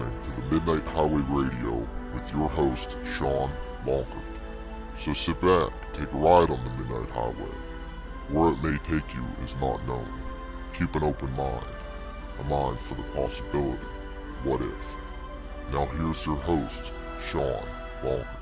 listening to the Midnight Highway Radio with your host, Shawn, Lonkert. So sit back, take a ride on the Midnight Highway. Where it may take you is not known. Keep an open mind, a mind for the possibility. What if? Now here's your host, Shawn, Lonkert.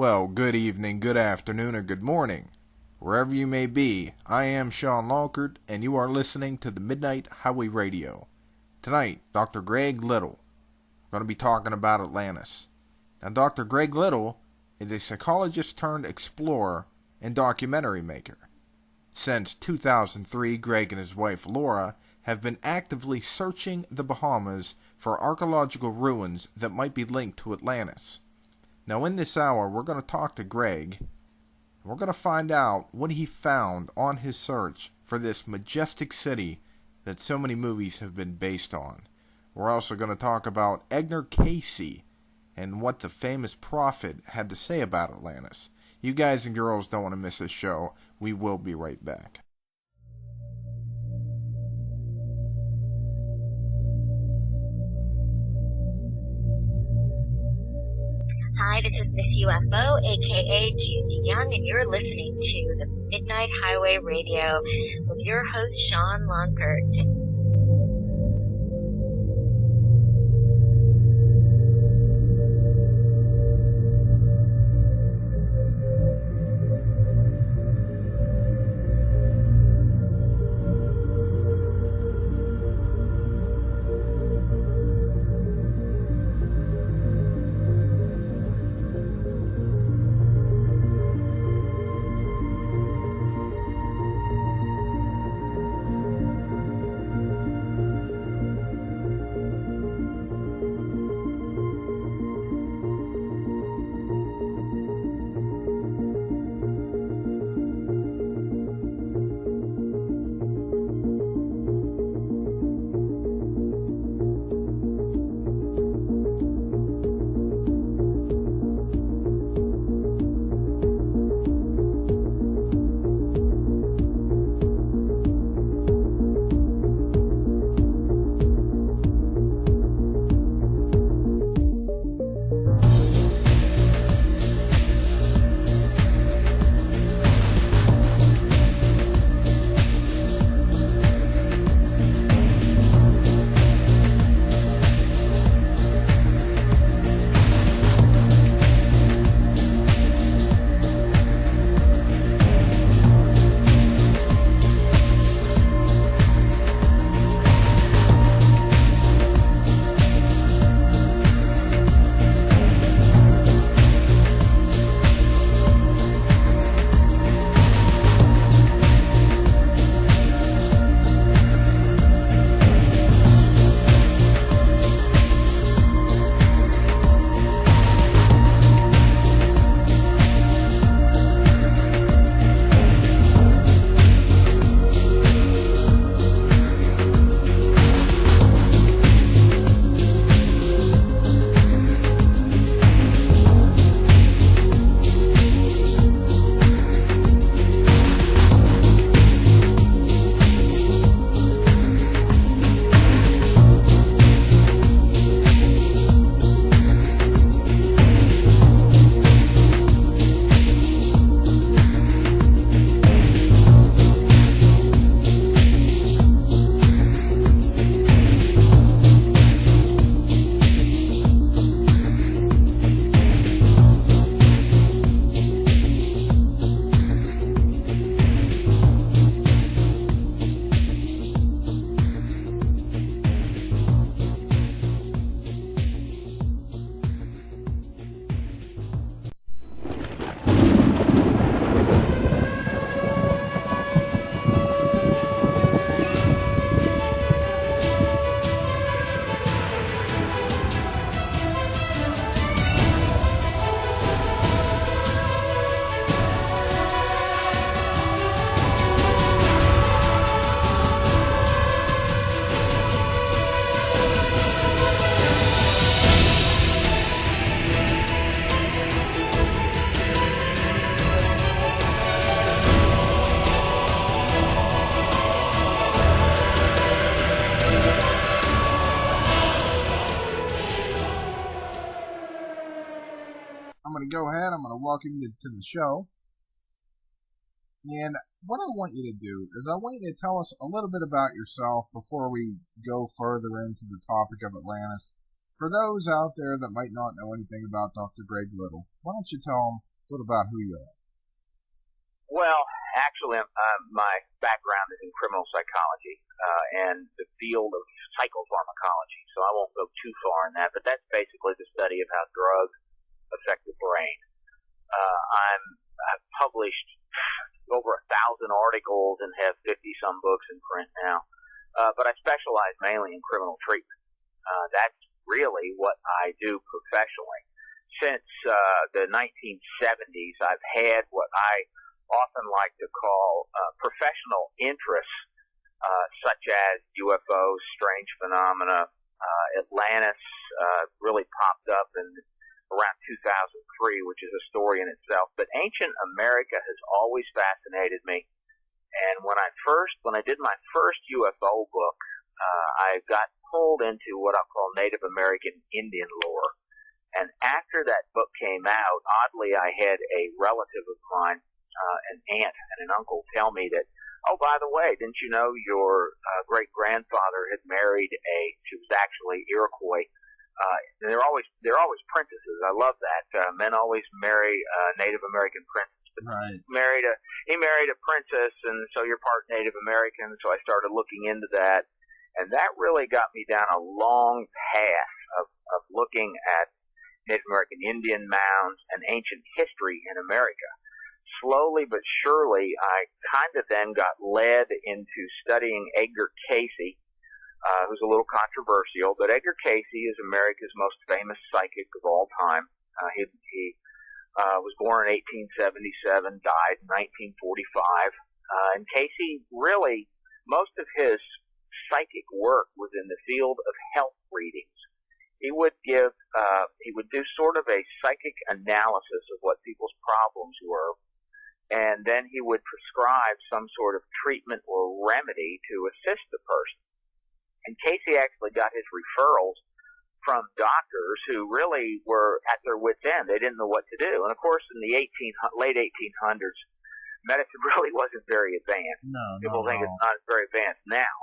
Well, good evening, good afternoon, or good morning. Wherever you may be, I am Shawn Lonkert, and you are listening to the Midnight Highway Radio. Tonight, Dr. Greg Little. We're going to be talking about Atlantis. Now, Dr. Greg Little is a psychologist turned explorer and documentary maker. Since 2003, Greg and his wife Laura have been actively searching the Bahamas for archaeological ruins that might be linked to Atlantis. Now, in this hour, we're going to talk to Greg, and we're going to find out what he found on his search for this majestic city that so many movies have been based on. We're also going to talk about Edgar Cayce and what the famous prophet had to say about Atlantis. You guys and girls don't want to miss this show. We will be right back. Hi, this is Miss UFO, aka Judy Young, and you're listening to the Midnight Highway Radio with your host, Shawn Lonkert. go ahead. I'm going to welcome you to the show. And what I want you to do is I want you to tell us a little bit about yourself before we go further into the topic of Atlantis. For those out there that might not know anything about Dr. Greg Little, why don't you tell them a little about who you are? Well, actually, my background is in criminal psychology and the field of psychopharmacology, so I won't go too far in that, but that's basically the study of how drugs affect the brain. I've published over 1,000 articles and have 50-some books in print now, but I specialize mainly in criminal treatment. That's really what I do professionally. Since the 1970s, I've had what I often like to call professional interests, such as UFOs, strange phenomena. Atlantis really popped up in around 2003, which is a story in itself. But ancient America has always fascinated me. And when I did my first UFO book, I got pulled into what I'll call Native American Indian lore. And after that book came out, oddly, I had a relative of mine, an aunt and an uncle, tell me that, oh, by the way, didn't you know your great-grandfather had married she was actually Iroquois. And they're always princesses. I love that. Men always marry Native American princesses. Right. He married a princess, and so you're part Native American. So I started looking into that, and that really got me down a long path of looking at Native American Indian mounds and ancient history in America. Slowly but surely, I kind of then got led into studying Edgar Cayce, who's a little controversial, but Edgar Cayce is America's most famous psychic of all time. He was born in 1877, died in 1945, and Cayce really, most of his psychic work was in the field of health readings. He would do sort of a psychic analysis of what people's problems were, and then he would prescribe some sort of treatment or remedy to assist the person. And Cayce actually got his referrals from doctors who really were at their wits' end. They didn't know what to do. And of course, in the late 1800s, medicine really wasn't very advanced. People think it's not very advanced now.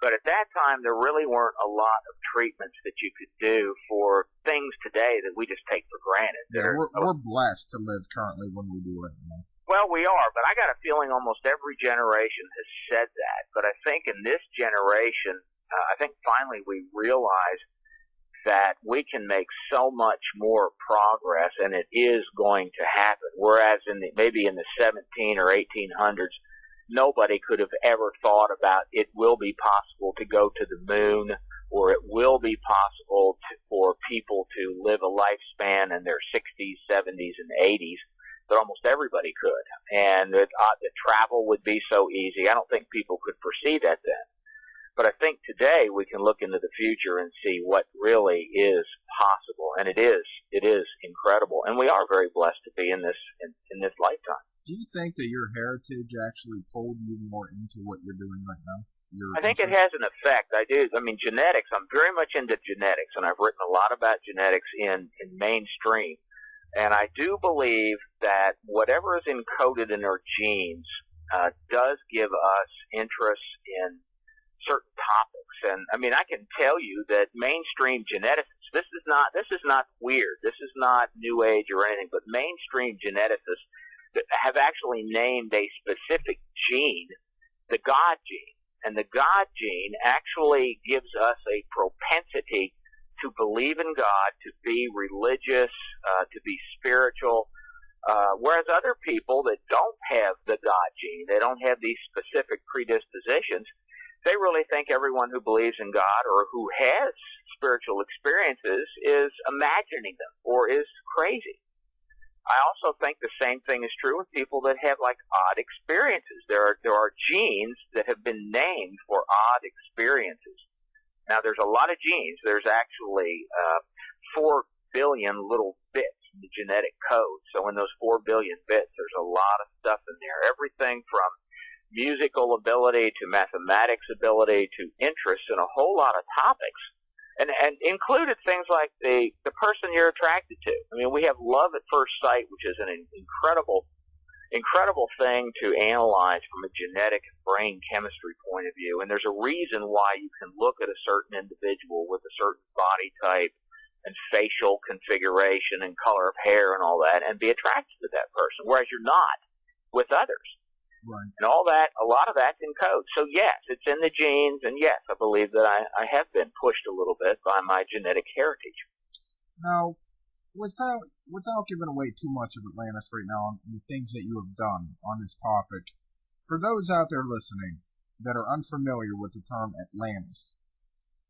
But at that time, there really weren't a lot of treatments that you could do for things today that we just take for granted. Yeah, we're blessed to live currently when we do right now. Well, we are, but I got a feeling almost every generation has said that. But I think in this generation, I think finally we realize that we can make so much more progress, and it is going to happen. Whereas maybe in the 17 or 1800s, nobody could have ever thought about it will be possible to go to the moon, or it will be possible for people to live a lifespan in their 60s, 70s, and 80s. That almost everybody could, and that travel would be so easy. I don't think people could foresee that then. But I think today we can look into the future and see what really is possible, and it is incredible, and we are very blessed to be in this lifetime. Do you think that your heritage actually pulled you more into what you're doing right now? I think it has an effect. I do. I mean, genetics. I'm very much into genetics, and I've written a lot about genetics in mainstream. And I do believe that whatever is encoded in our genes does give us interest in certain topics. And I mean, I can tell you that mainstream geneticists, this is not weird. This is not New Age or anything, but mainstream geneticists that have actually named a specific gene the God gene. And the God gene actually gives us a propensity to believe in God, to be religious, to be spiritual, whereas other people that don't have the God gene, they don't have these specific predispositions, they really think everyone who believes in God or who has spiritual experiences is imagining them or is crazy. I also think the same thing is true with people that have like odd experiences. There are genes that have been named for odd experiences. Now, there's a lot of genes. There's actually 4 billion little bits in the genetic code. So in those 4 billion bits, there's a lot of stuff in there. Everything from musical ability to mathematics ability to interest in a whole lot of topics. and included things like the person you're attracted to. I mean, we have love at first sight, which is an incredible thing to analyze from a genetic and brain chemistry point of view. And there's a reason why you can look at a certain individual with a certain body type and facial configuration and color of hair and all that and be attracted to that person, whereas you're not with others. Right. And all that, a lot of that's in code. So yes, it's in the genes, and yes, I believe that I have been pushed a little bit by my genetic heritage. Now, without giving away too much of Atlantis right now and the things that you have done on this topic, for those out there listening that are unfamiliar with the term Atlantis,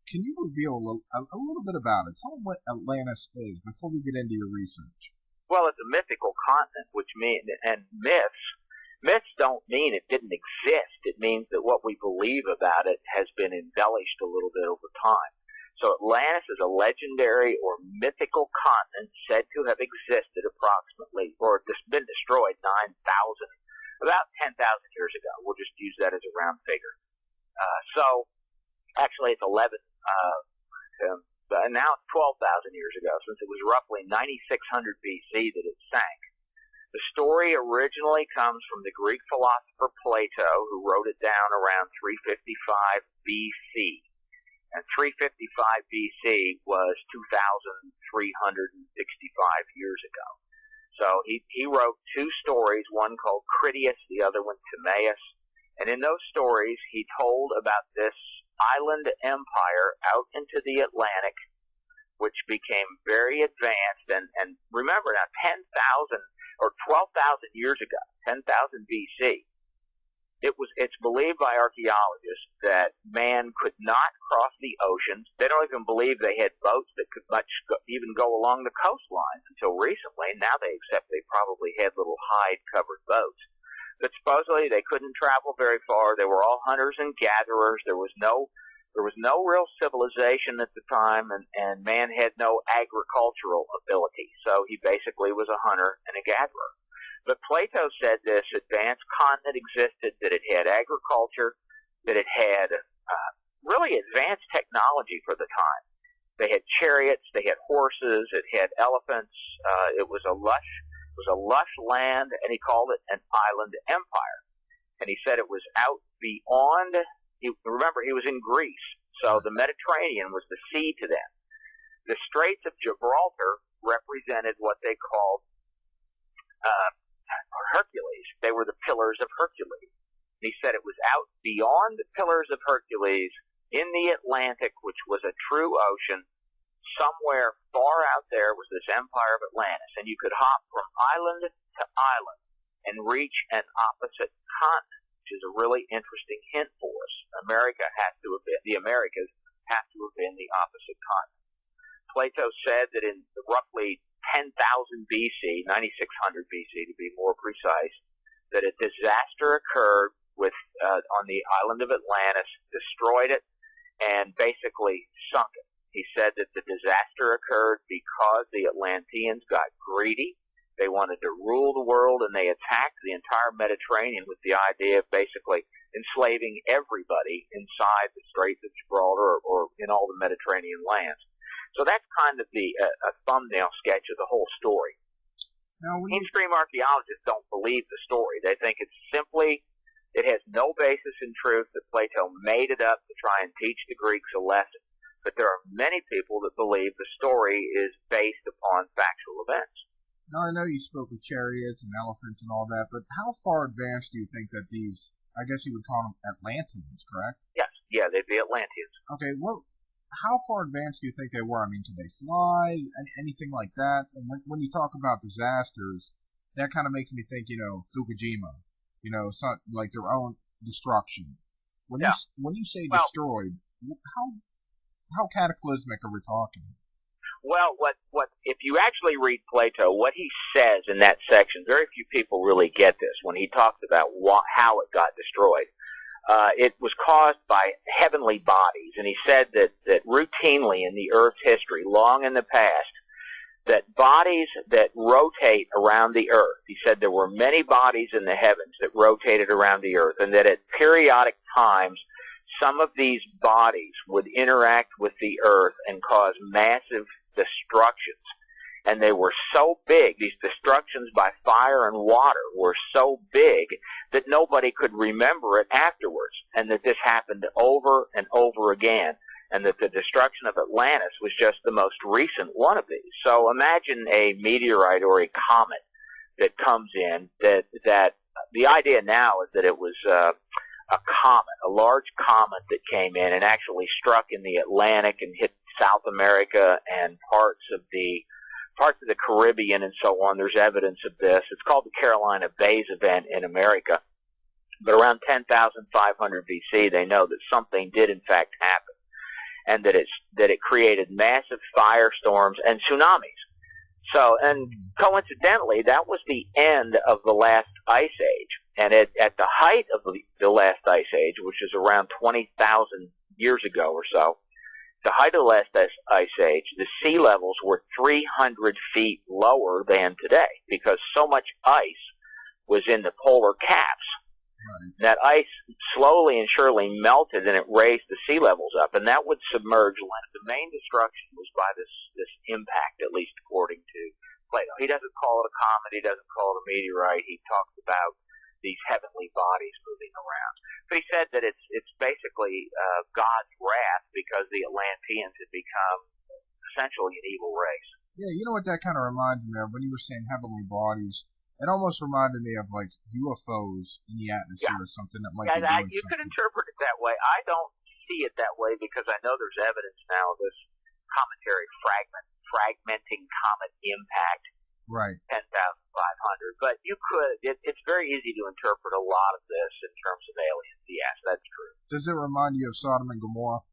can you reveal a little bit about it? Tell them what Atlantis is before we get into your research. Well, it's a mythical continent, which means, and myths don't mean it didn't exist. It means that what we believe about it has been embellished a little bit over time. So Atlantis is a legendary or mythical continent said to have existed approximately, or been destroyed about 10,000 years ago. We'll just use that as a round figure. So actually it's 11, now it's 12,000 years ago, since it was roughly 9600 BC that it sank. The story originally comes from the Greek philosopher Plato, who wrote it down around 355 BC. And 355 BC was 2,365 years ago. So he wrote two stories, one called Critias, the other one Timaeus. And in those stories, he told about this island empire out into the Atlantic, which became very advanced. And remember now, 10,000 or 12,000 years ago, 10,000 BC, it's believed by archaeologists that man could not cross the oceans. They don't even believe they had boats that could even go along the coastlines until recently. Now they accept they probably had little hide-covered boats. But supposedly they couldn't travel very far. They were all hunters and gatherers. There was no real civilization at the time, and man had no agricultural ability. So he basically was a hunter and a gatherer. But Plato said this advanced continent existed, that it had agriculture, that it had really advanced technology for the time. They had chariots, they had horses, it had elephants. It was a lush land, and he called it an island empire. And he said it was out beyond. Remember, he was in Greece, so the Mediterranean was the sea to them. The Straits of Gibraltar represented what they called Hercules. They were the Pillars of Hercules. He said it was out beyond the Pillars of Hercules in the Atlantic, which was a true ocean. Somewhere far out there was this empire of Atlantis, and you could hop from island to island and reach an opposite continent, which is a really interesting hint for us. The Americas have to have been the opposite continent. Plato said that in roughly 10,000 BC, 9600 BC to be more precise, that a disaster occurred on the island of Atlantis, destroyed it, and basically sunk it. He said that the disaster occurred because the Atlanteans got greedy. They wanted to rule the world, and they attacked the entire Mediterranean with the idea of basically enslaving everybody inside the Straits of Gibraltar or in all the Mediterranean lands. So that's kind of a thumbnail sketch of the whole story. Now, mainstream archaeologists don't believe the story. They think it has no basis in truth, that Plato made it up to try and teach the Greeks a lesson. But there are many people that believe the story is based upon factual events. Now, I know you spoke of chariots and elephants and all that, but how far advanced do you think that these, I guess you would call them Atlanteans, correct? Yes, yeah, they'd be Atlanteans. Okay, how far advanced do you think they were? I mean, could they fly? Anything like that? And when you talk about disasters, that kind of makes me think, Fukushima, like their own destruction. When you say destroyed, how cataclysmic are we talking? Well, what if you actually read Plato, what he says in that section, very few people really get this when he talks about how it got destroyed. It was caused by heavenly bodies, and he said that routinely in the Earth's history, long in the past, that bodies that rotate around the Earth, he said there were many bodies in the heavens that rotated around the Earth, and that at periodic times, some of these bodies would interact with the Earth and cause massive destructions. And they were so big, these destructions by fire and water were so big that nobody could remember it afterwards, and that this happened over and over again, and that the destruction of Atlantis was just the most recent one of these. So imagine a meteorite or a comet that comes in, that the idea now is that it was a comet, a large comet that came in and actually struck in the Atlantic and hit South America and parts of the Caribbean and so on. There's evidence of this. It's called the Carolina Bays event in America. But around 10,500 BC, they know that something did in fact happen, and that it created massive firestorms and tsunamis. So, and coincidentally, that was the end of the last ice age. And at the height of the last ice age, which is around 20,000 years ago or so, the height of the last ice age, the sea levels were 300 feet lower than today, because so much ice was in the polar caps. Right. That ice slowly and surely melted, and it raised the sea levels up, and that would submerge land. The main destruction was by this impact, at least according to Plato. He doesn't call it a comet, he doesn't call it a meteorite, he talks about these heavenly bodies moving around. But he said that it's basically God's wrath, because the Atlanteans had become essentially an evil race. Yeah, you know what that kind of reminds me of? When you were saying heavenly bodies, it almost reminded me of like UFOs in the atmosphere, or something that might be doing you something. could interpret it that way. I don't see it that way, because I know there's evidence now of this cometary fragmenting comet impact. Right. 10,500. But you could, it's very easy to interpret a lot of this in terms of aliens. Yes, that's true. Does it remind you of Sodom and Gomorrah?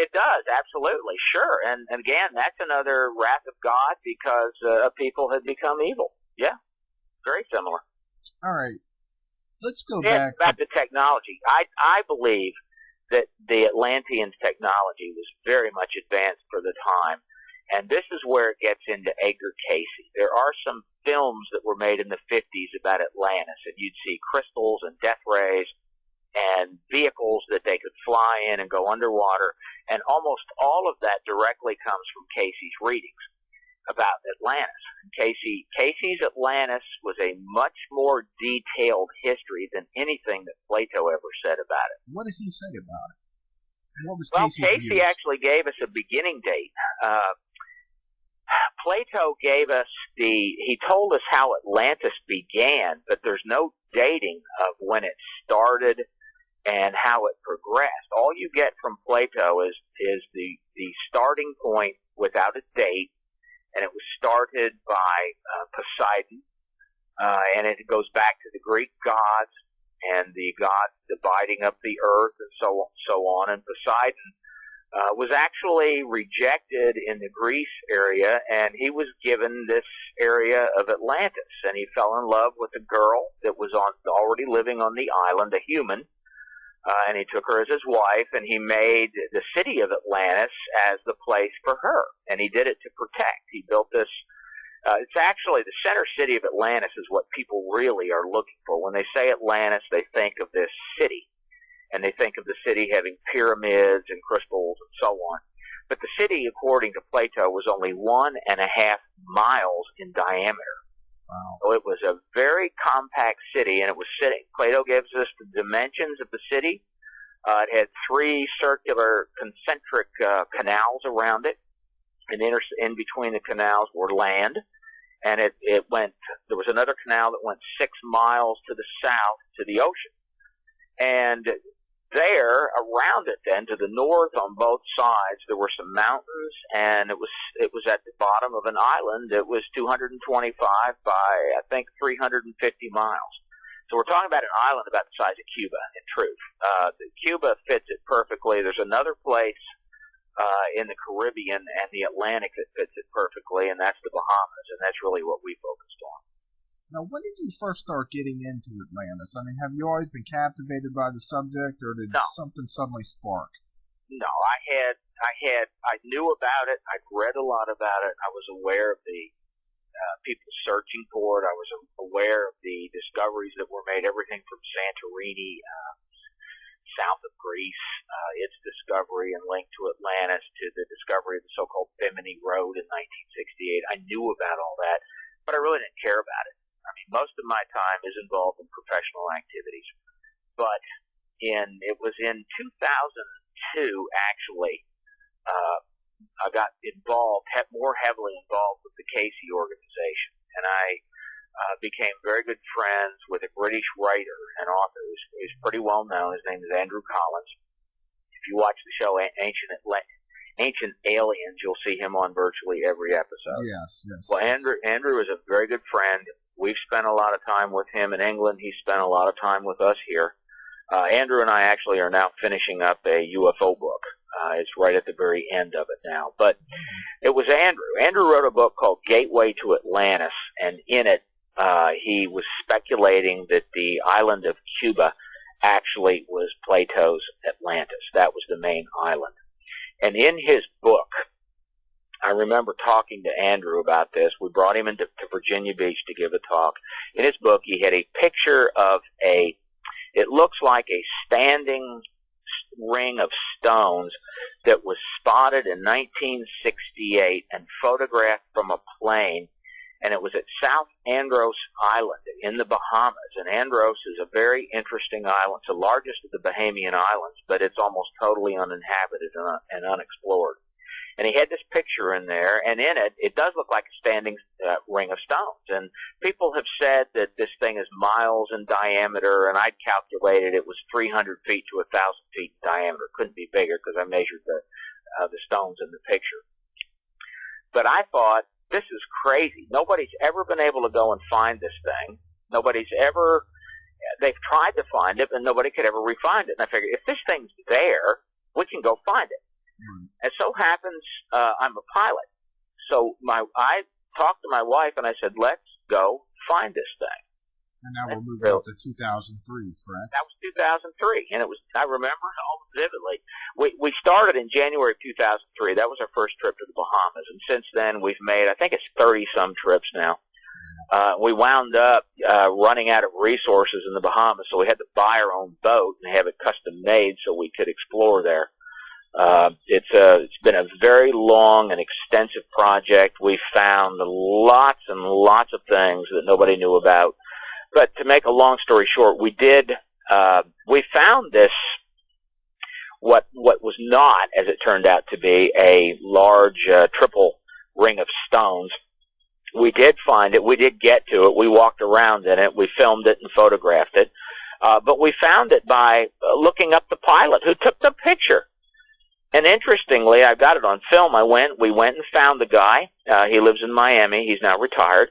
It does, absolutely, sure. And again, that's another wrath of God, because people had become evil. Yeah, very similar. All right. Let's go back to technology. I believe that the Atlanteans' technology was very much advanced for the time. And this is where it gets into Edgar Cayce. There are some films that were made in the 50s about Atlantis, and you'd see crystals and death rays and vehicles that they could fly in and go underwater, and almost all of that directly comes from Cayce's readings about Atlantis. Cayce's Atlantis was a much more detailed history than anything that Plato ever said about it. What did he say about it? What was Cayce actually gave us a beginning date. Plato gave us he told us how Atlantis began, but there's no dating of when it started and how it progressed. All you get from Plato is the starting point without a date, and it was started by Poseidon, and it goes back to the Greek gods and the gods dividing up the earth and so on. And Poseidon was actually rejected in the Greece area, and he was given this area of Atlantis, and he fell in love with a girl that was already living on the island, a human, and he took her as his wife, and he made the city of Atlantis as the place for her, and he did it to protect. He built this, it's actually the center city of Atlantis is what people really are looking for. When they say Atlantis, they think of this city, and they think of the city having pyramids and crystals and so on. But the city, according to Plato, was only 1.5 miles in diameter. Wow. So it was a very compact city, and it was sitting. Plato gives us the dimensions of the city. It had 3 circular concentric canals around it, and in between the canals were land. And it went. There was another canal that went 6 miles to the south to the ocean. And there, around it then, to the north on both sides, there were some mountains, and it was at the bottom of an island that was 225 by, I think, 350 miles. So we're talking about an island about the size of Cuba, in truth. Cuba fits it perfectly. There's another place in the Caribbean and the Atlantic that fits it perfectly, and that's the Bahamas, and that's really what we focused on. Now, when did you first start getting into Atlantis? I mean, have you always been captivated by the subject, or did something suddenly spark? No, I knew about it. I'd read a lot about it. I was aware of the people searching for it. I was aware of the discoveries that were made, everything from Santorini, south of Greece, its discovery and link to Atlantis, to the discovery of the so-called Bimini Road in 1968. I knew about all that, but I really didn't care about it. I mean, most of my time is involved in professional activities, but it was in 2002, actually, I got involved, more heavily involved with the Casey organization, and I became very good friends with a British writer and author who's pretty well known. His name is Andrew Collins. If you watch the show Ancient Aliens, you'll see him on virtually every episode. Yes. Well, Andrew is a very good friend. We've spent a lot of time with him in England. He's spent a lot of time with us here. Andrew and I actually are now finishing up a UFO book. It's right at the very end of it now. But it was Andrew. Andrew wrote a book called Gateway to Atlantis, and in it, he was speculating that the island of Cuba actually was Plato's Atlantis. That was the main island. And in his book, I remember talking to Andrew about this. We brought him to Virginia Beach to give a talk. In his book, he had a picture of it looks like a standing ring of stones that was spotted in 1968 and photographed from a plane, and it was at South Andros Island in the Bahamas. And Andros is a very interesting island. It's the largest of the Bahamian islands, but it's almost totally uninhabited and unexplored. And he had this picture in there, and in it, it does look like a standing ring of stones. And people have said that this thing is miles in diameter, and I'd calculated it was 300 feet to 1,000 feet in diameter. It couldn't be bigger because I measured the stones in the picture. But I thought, this is crazy. Nobody's ever been able to go and find this thing. They've tried to find it, and nobody could ever re-find it. And I figured, if this thing's there, we can go find it. It so happens I'm a pilot. So I talked to my wife, and I said, let's go find this thing. And now we're moving up to 2003, correct? That was 2003, and I remember it all vividly. We started in January of 2003. That was our first trip to the Bahamas, and since then we've made, I think it's 30-some trips now. We wound up running out of resources in the Bahamas, so we had to buy our own boat and have it custom made so we could explore there. It's been a very long and extensive project. We found lots and lots of things that nobody knew about. But to make a long story short, we found this, what was not, as it turned out to be, a large triple ring of stones. We did find it. We did get to it. We walked around in it. We filmed it and photographed it. But we found it by looking up the pilot who took the picture. And interestingly, I got it on film. We went and found the guy. He lives in Miami. He's now retired.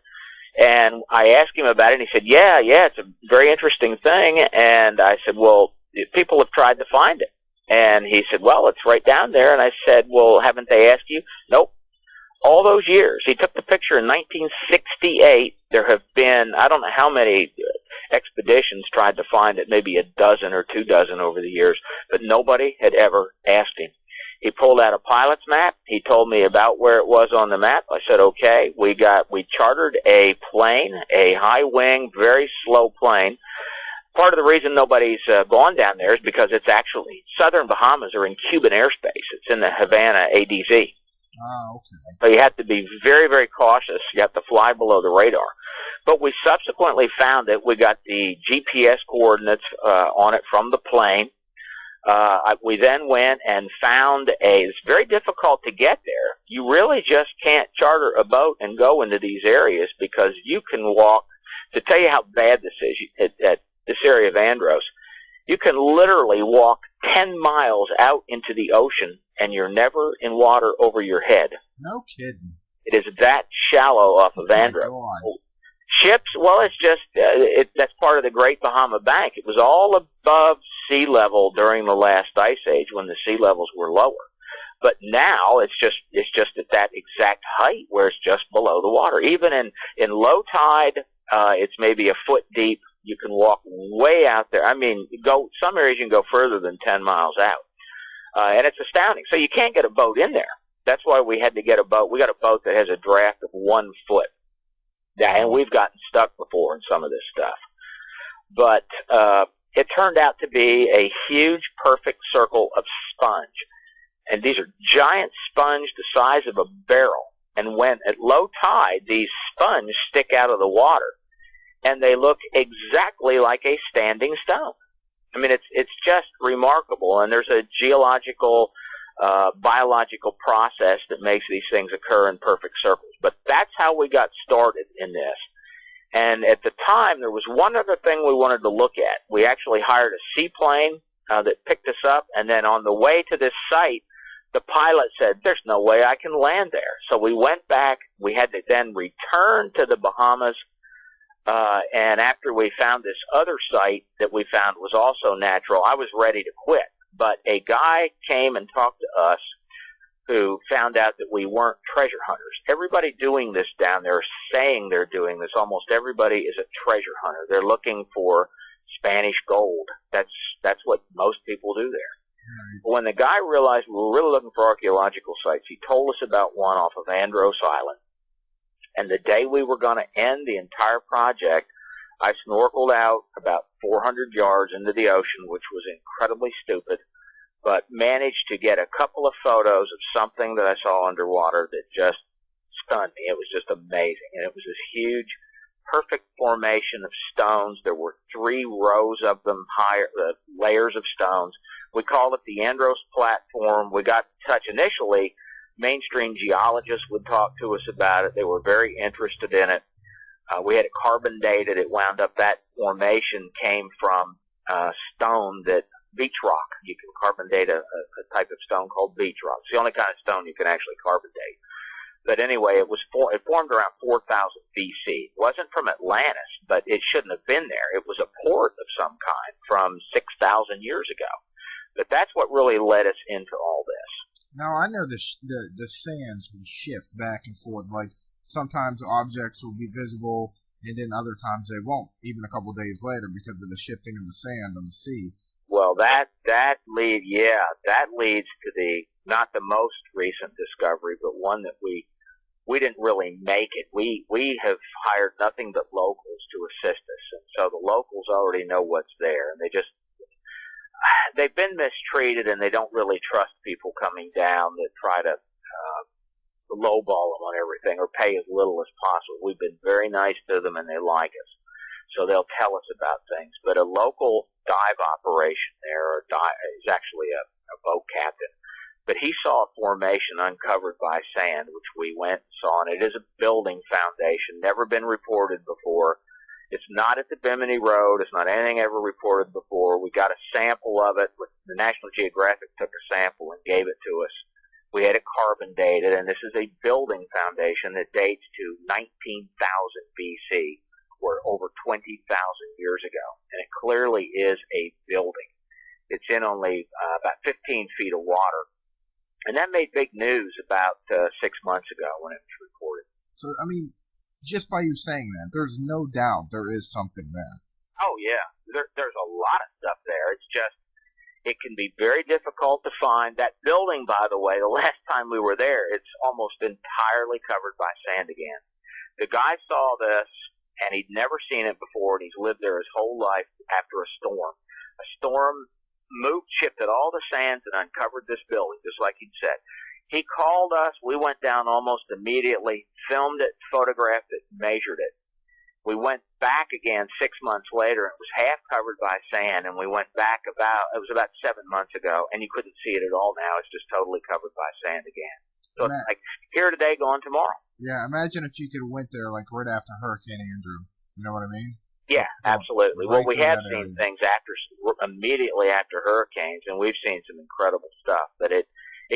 And I asked him about it, and he said, yeah, it's a very interesting thing. And I said, well, people have tried to find it. And he said, well, it's right down there. And I said, well, haven't they asked you? Nope. All those years. He took the picture in 1968. There have been, I don't know how many expeditions tried to find it, maybe a dozen or 24 over the years, but nobody had ever asked him. He pulled out a pilot's map. He told me about where it was on the map. I said, okay. We chartered a plane, a high-wing, very slow plane. Part of the reason nobody's gone down there is because it's actually, southern Bahamas are in Cuban airspace. It's in the Havana ADZ. Oh, okay. So you have to be very, very cautious. You have to fly below the radar. But we subsequently found it. We got the GPS coordinates on it from the plane. We then went and found it's very difficult to get there. You really just can't charter a boat and go into these areas because you can walk, to tell you how bad this is, at this area of Andros, you can literally walk 10 miles out into the ocean and you're never in water over your head. No kidding. It is that shallow off of Andros. Ships, well, it's just, that's part of the Great Bahama Bank. It was all above sea level during the last ice age when the sea levels were lower. But now it's just at that exact height where it's just below the water. Even in low tide, it's maybe a foot deep. You can walk way out there. I mean, some areas you can go further than 10 miles out. And it's astounding. So you can't get a boat in there. That's why we had to get a boat. We got a boat that has a draft of 1 foot. Yeah, and we've gotten stuck before in some of this stuff. But it turned out to be a huge, perfect circle of sponge. And these are giant sponge the size of a barrel. And when at low tide, these sponge stick out of the water, and they look exactly like a standing stone. I mean, it's just remarkable. And there's a geological, biological process that makes these things occur in perfect circles. But that's how we got started in this. And at the time, there was one other thing we wanted to look at. We actually hired a seaplane that picked us up, and then on the way to this site, the pilot said, there's no way I can land there. So we went back. We had to then return to the Bahamas, and after we found this other site that we found was also natural, I was ready to quit. But a guy came and talked to us who found out that we weren't treasure hunters. Everybody doing this down there is saying they're doing this. Almost everybody is a treasure hunter. They're looking for Spanish gold. That's what most people do there. When the guy realized we were really looking for archaeological sites, he told us about one off of Andros Island. And the day we were going to end the entire project, I snorkeled out about 400 yards into the ocean, which was incredibly stupid, but managed to get a couple of photos of something that I saw underwater that just stunned me. It was just amazing. And it was this huge, perfect formation of stones. There were 3 rows of them, higher layers of stones. We called it the Andros Platform. We got in touch initially. Mainstream geologists would talk to us about it. They were very interested in it. We had it carbon dated. It wound up that formation came from stone that beach rock. You can carbon date a type of stone called beach rock. It's the only kind of stone you can actually carbon date. But anyway, it formed around 4,000 BC. It wasn't from Atlantis, but it shouldn't have been there. It was a port of some kind from 6,000 years ago. But that's what really led us into all this. Now, I know the sands will shift back and forth. Like, sometimes objects will be visible, and then other times they won't, even a couple of days later, because of the shifting of the sand on the sea. Well, that leads to the, not the most recent discovery, but one that we didn't really make it. We have hired nothing but locals to assist us, and so the locals already know what's there, and they've been mistreated, and they don't really trust people coming down that try to lowball them on everything or pay as little as possible. We've been very nice to them, and they like us, so they'll tell us about things. But a local dive operation there is actually a boat captain, but he saw a formation uncovered by sand, which we went and saw, and it is a building foundation, never been reported before. It's not at the Bimini Road. It's not anything ever reported before. We got a sample of it. The National Geographic took a sample and gave it to us. We had it carbon dated, and this is a building foundation that dates to 19,000 BC, or over 20,000 years ago. And it clearly is a building. It's in only about 15 feet of water. And that made big news about 6 months ago when it was reported. So, I mean, just by you saying that, there's no doubt there is something there. Oh, yeah. There's a lot of stuff there. It's just, it can be very difficult to find. That building, by the way, the last time we were there, it's almost entirely covered by sand again. The guy saw this, and he'd never seen it before, and he's lived there his whole life after a storm. A storm shifted all the sands and uncovered this building, just like he'd said. He called us. We went down almost immediately, filmed it, photographed it, measured it. We went back again 6 months later. It was half covered by sand, and we went back it was about 7 months ago, and you couldn't see it at all now. It's just totally covered by sand again. So it's like here today, gone tomorrow. Yeah, imagine if you could have went there like right after Hurricane Andrew. You know what I mean? Yeah, absolutely. Well, we have seen things immediately after hurricanes, and we've seen some incredible stuff, but it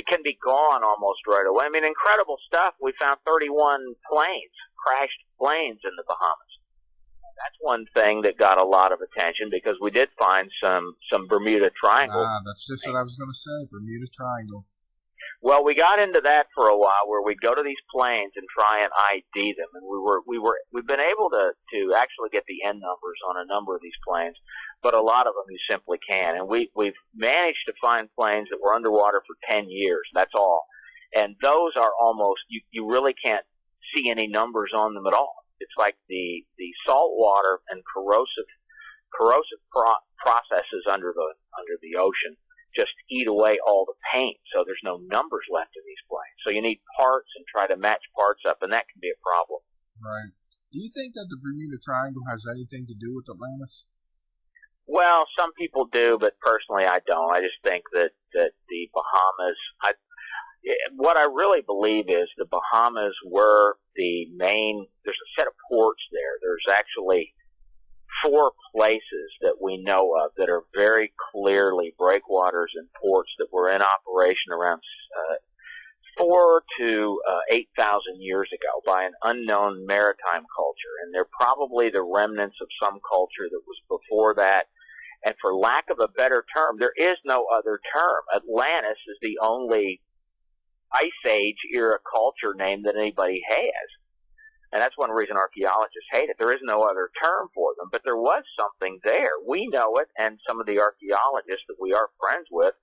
can be gone almost right away. I mean, incredible stuff. We found 31 crashed planes in the Bahamas. That's one thing that got a lot of attention because we did find some Bermuda Triangle. That's just what I was going to say, Bermuda Triangle. Well, we got into that for a while where we'd go to these planes and try and ID them, and we've been able to actually get the N numbers on a number of these planes, but a lot of them you simply can't. And we've managed to find planes that were underwater for 10 years. That's all. And those are almost you really can't see any numbers on them at all. It's like the salt water and corrosive corrosive processes under the ocean just eat away all the paint, so there's no numbers left in these planes. So you need parts and try to match parts up, and that can be a problem. Right. Do you think that the Bermuda Triangle has anything to do with Atlantis? Well, some people do, but personally I don't. I just think that the Bahamas, what I really believe is the Bahamas were the main, there's a set of ports there. There's actually 4 places that we know of that are very clearly breakwaters and ports that were in operation around 4 to 8,000 years ago by an unknown maritime culture. And they're probably the remnants of some culture that was before that. And for lack of a better term, there is no other term. Atlantis is the only Ice Age era culture name that anybody has. And that's one reason archaeologists hate it. There is no other term for them, but there was something there. We know it, and some of the archaeologists that we are friends with,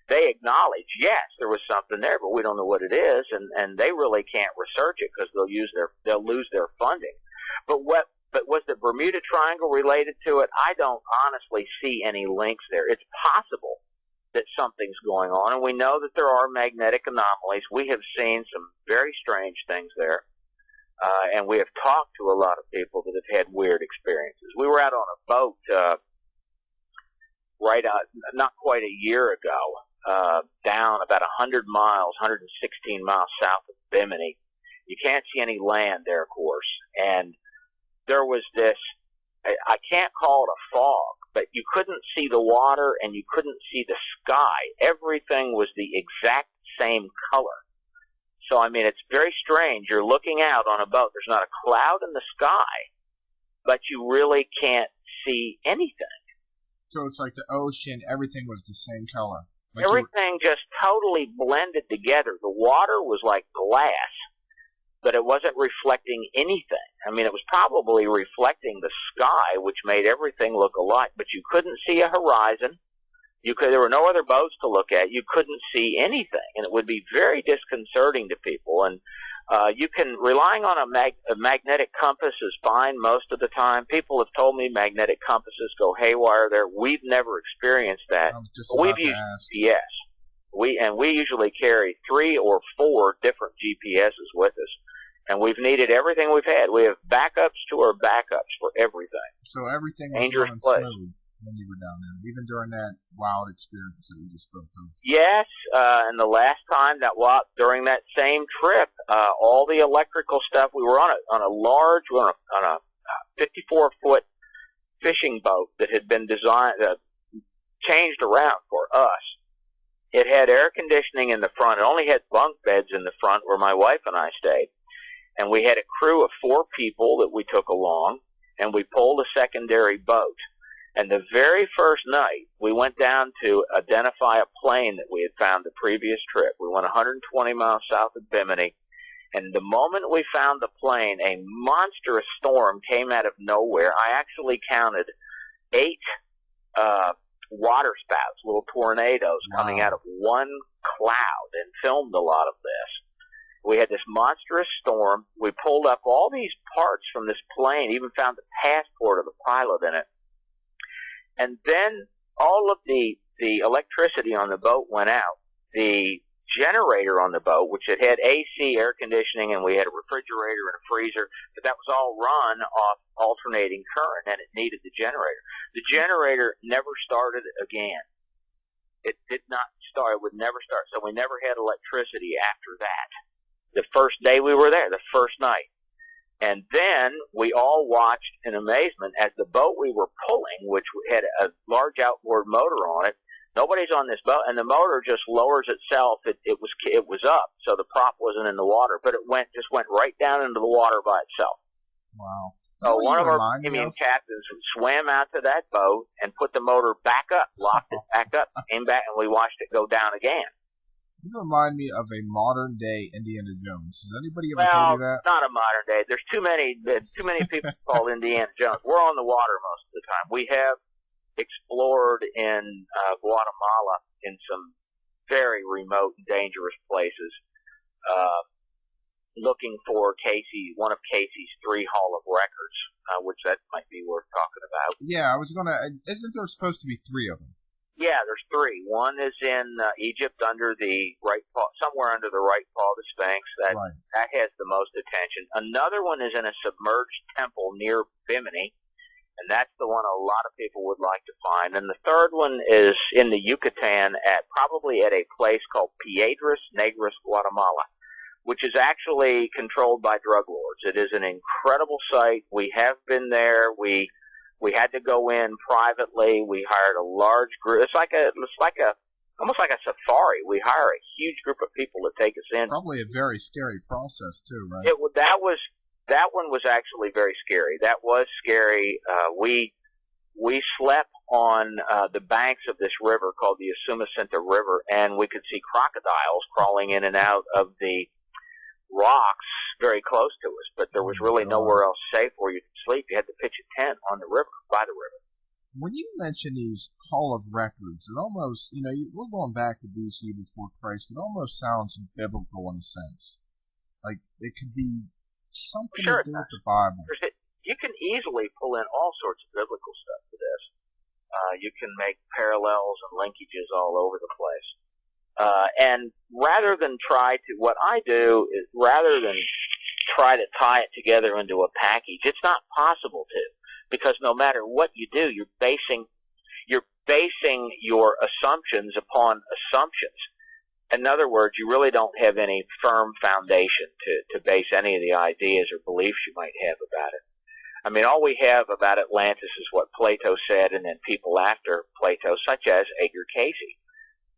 they acknowledge, yes, there was something there, but we don't know what it is, and they really can't research it because they'll lose their funding. But was the Bermuda Triangle related to it? I don't honestly see any links there. It's possible that something's going on, and we know that there are magnetic anomalies. We have seen some very strange things there. And we have talked to a lot of people that have had weird experiences. We were out on a boat, not quite a year ago, down about 100 miles, 116 miles south of Bimini. You can't see any land there, of course. And there was this, I can't call it a fog, but you couldn't see the water and you couldn't see the sky. Everything was the exact same color. So, I mean, it's very strange. You're looking out on a boat. There's not a cloud in the sky, but you really can't see anything. So it's like the ocean, everything was the same color. Like everything just totally blended together. The water was like glass, but it wasn't reflecting anything. I mean, it was probably reflecting the sky, which made everything look alike, but you couldn't see a horizon. There were no other boats to look at. You couldn't see anything, and it would be very disconcerting to people. And you can, relying on a magnetic compass is fine most of the time. People have told me magnetic compasses go haywire there. We've never experienced that. I was just about to ask. Yes. We usually carry 3 or 4 different GPSs with us, and we've needed everything we've had. We have backups to our backups for everything. So everything was dangerous running place. Smooth when you were down there, even during that wild experience that we just spoke of. Yes, and the last time during that same trip, all the electrical stuff, we were on a 54-foot fishing boat that had been changed around for us. It had air conditioning in the front. It only had bunk beds in the front where my wife and I stayed. And we had a crew of 4 people that we took along, and we pulled a secondary boat. And the very first night, we went down to identify a plane that we had found the previous trip. We went 120 miles south of Bimini, and the moment we found the plane, a monstrous storm came out of nowhere. I actually counted 8 water spouts, little tornadoes coming out of one cloud, and filmed a lot of this. We had this monstrous storm. We pulled up all these parts from this plane, even found the passport of the pilot in it. And then all of the electricity on the boat went out. The generator on the boat, which had AC, air conditioning, and we had a refrigerator and a freezer, but that was all run off alternating current, and it needed the generator. The generator never started again. It did not start. It would never start. So we never had electricity after that. The first day we were there, the first night. And then we all watched in amazement as the boat we were pulling, which had a large outboard motor on it, nobody's on this boat, and the motor just lowers itself. It was up, so the prop wasn't in the water, but it just went right down into the water by itself. Wow. So one of our premium captains swam out to that boat and put the motor back up, locked it back up, came back, and we watched it go down again. You remind me of a modern-day Indiana Jones. Has anybody ever told you that? Not a modern day. There's too many people called Indiana Jones. We're on the water most of the time. We have explored in Guatemala in some very remote and dangerous places. looking for one of Casey's 3 Hall of Records, which that might be worth talking about. Yeah, I was going to... Isn't there supposed to be 3 of them? Yeah, there's 3. One is in Egypt under the right paw, somewhere under the right paw of the Sphinx. That has the most attention. Another one is in a submerged temple near Bimini, and that's the one a lot of people would like to find. And the third one is in the Yucatan probably at a place called Piedras Negras, Guatemala, which is actually controlled by drug lords. It is an incredible site. We have been there. We had to go in privately. We hired a large group. It's almost like a safari. We hire a huge group of people to take us in. Probably a very scary process too, right? That one was actually very scary. That was scary. We slept on the banks of this river called the Usumacinta River, and we could see crocodiles crawling in and out of the rocks very close to us, but there was really nowhere else safe where you could sleep. You had to pitch a tent on the river, by the river. When you mention these Hall of Records, it almost, we're going back to BC before Christ. It almost sounds biblical in a sense. Like it could be something to do with the Bible. You can easily pull in all sorts of biblical stuff to this. You can make parallels and linkages all over the place. And rather than what I do is rather than try to tie it together into a package, it's not possible to, because no matter what you do, you're basing your assumptions upon assumptions. In other words, you really don't have any firm foundation to base any of the ideas or beliefs you might have about it. I mean, all we have about Atlantis is what Plato said, and then people after Plato, such as Edgar Cayce.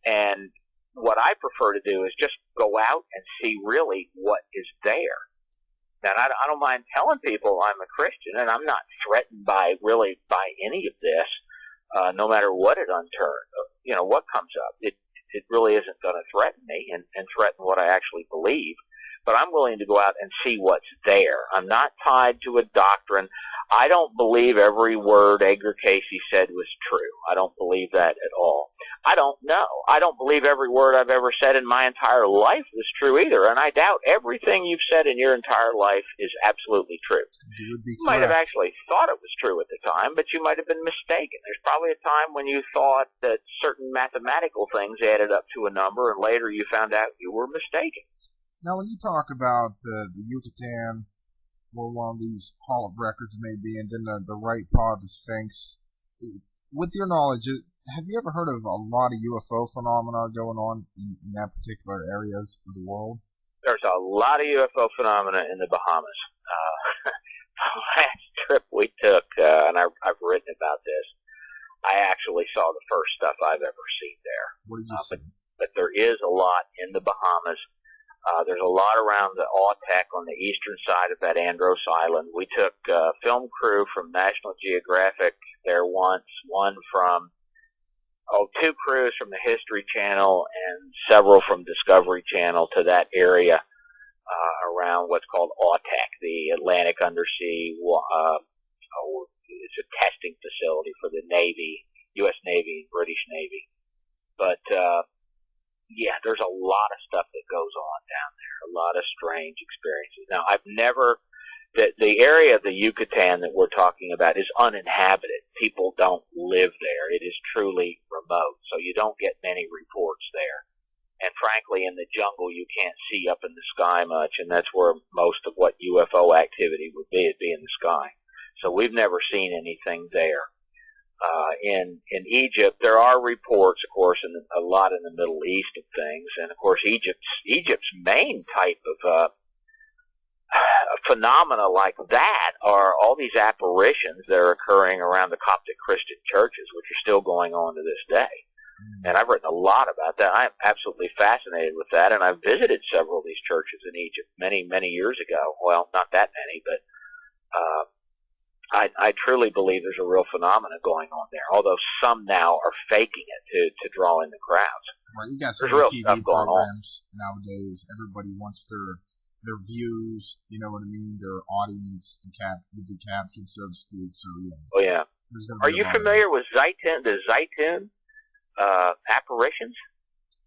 And what I prefer to do is just go out and see really what is there. And I don't mind telling people I'm a Christian, and I'm not threatened by any of this, no matter what it what comes up. It really isn't going to threaten me and threaten what I actually believe. But I'm willing to go out and see what's there. I'm not tied to a doctrine. I don't believe every word Edgar Cayce said was true. I don't believe that at all. I don't know. I don't believe every word I've ever said in my entire life was true either, and I doubt everything you've said in your entire life is absolutely true. You might have actually thought it was true at the time, but you might have been mistaken. There's probably a time when you thought that certain mathematical things added up to a number, and later you found out you were mistaken. Now, when you talk about the Yucatan, where one of these Hall of Records may be, and then the right paw of the Sphinx, with your knowledge, have you ever heard of a lot of UFO phenomena going on in that particular area of the world? There's a lot of UFO phenomena in the Bahamas. The last trip we took, and I've written about this, I actually saw the first stuff I've ever seen there. What did you see? But there is a lot in the Bahamas. There's a lot around the Autec on the eastern side of that Andros Island. We took a film crew from National Geographic there once, two crews from the History Channel and several from Discovery Channel to that area around what's called Autec, the Atlantic Undersea. It's a testing facility for the Navy, U.S. Navy and British Navy. But yeah, there's a lot of stuff that goes on down there, a lot of strange experiences. Now, I've never, the area of the Yucatan that we're talking about is uninhabited. People don't live there. It is truly remote, so you don't get many reports there. And frankly, in the jungle, you can't see up in the sky much, and that's where most of what UFO activity would be. It'd be in the sky. So we've never seen anything there. In Egypt, there are reports, of course, a lot in the Middle East of things, and of course, Egypt's main type of phenomena like that are all these apparitions that are occurring around the Coptic Christian churches, which are still going on to this day. And I've written a lot about that. I'm absolutely fascinated with that, and I've visited several of these churches in Egypt many, many years ago. Well, not that many, but I truly believe there's a real phenomena going on there, although some now are faking it to draw in the crowds. Right, you got some real TV stuff going programs nowadays. Everybody wants their views, you know what I mean, their audience to be captured, so to speak. So yeah. Oh yeah. Are you familiar with the Zaytun apparitions?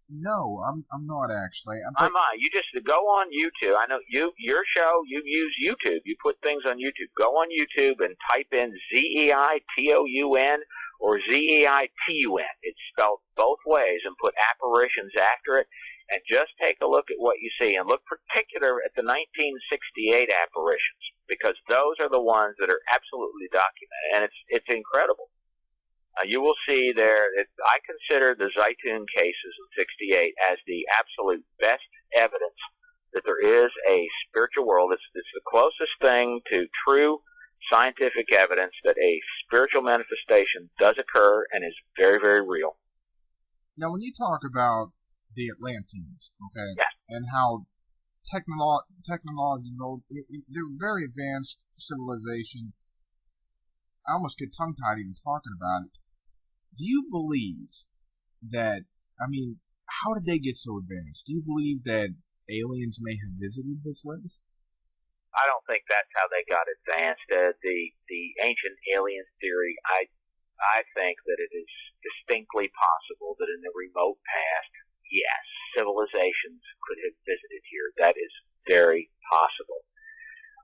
No, I'm not actually. I'm not. You just go on YouTube. I know your show, you use YouTube. You put things on YouTube. Go on YouTube and type in ZEITOUN or ZEITUN. It's spelled both ways, and put apparitions after it, and just take a look at what you see, and look particular at the 1968 apparitions, because those are the ones that are absolutely documented, and it's incredible. You will see there, I consider the Zaytun cases in 68 as the absolute best evidence that there is a spiritual world. It's the closest thing to true scientific evidence that a spiritual manifestation does occur and is very, very real. Now, when you talk about the Atlanteans, okay, yes, and how technological, they're very advanced civilization. I almost get tongue-tied even talking about it. Do you believe that, how did they get so advanced? Do you believe that aliens may have visited this race? I don't think that's how they got advanced. The ancient aliens theory, I think that it is distinctly possible that in the remote past, yes, civilizations could have visited here. That is very possible.